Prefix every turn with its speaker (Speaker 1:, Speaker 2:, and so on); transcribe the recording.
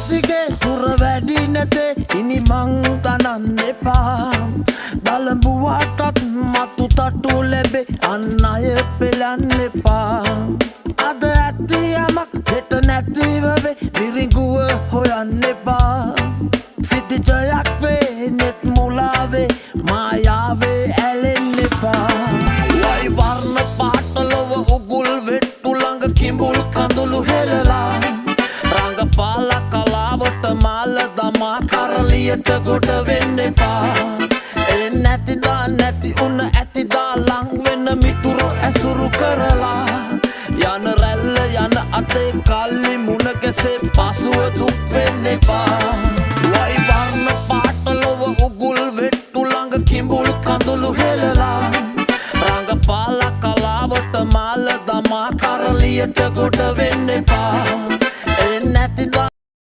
Speaker 1: දිගේ තුර වැඩි නැතේ ඉනි මං තනන්න එපා දලඹුවටත් මතු තටු ලැබේ අන් අය පෙලන්න එපා අද ඇති යමක් හෙට නැතිව වේ විරිඟුව හොයන්න එපා සිටි ජයක් වේ නෙත් මුලාවේ මායාවේ ඇලෙන්න එපා වයි වර්ණ පාටලව උගුල් වෙට්ටු ළඟ කිඹුල් කඳුළු හෙලලා රංගපාල කලාවට මාල දමා කරලියට ගොඩ වෙන්න එපා නැතිදා නැති උන ඇතිදා ලං වෙන මිතුරු ඇසුරු කරලා යන රැල්ල යන අතේ කල්ලි මුණ කැසේ පසුව දුක් වෙන්න එපා වයි වර්ණ පාටලව උගුල් වෙට්ටු ළඟ කිඹුල් කඳුළු හෙලලා රංගපාල කලාවට මාල දමා කරලියට ගොඩ වෙන්න එපා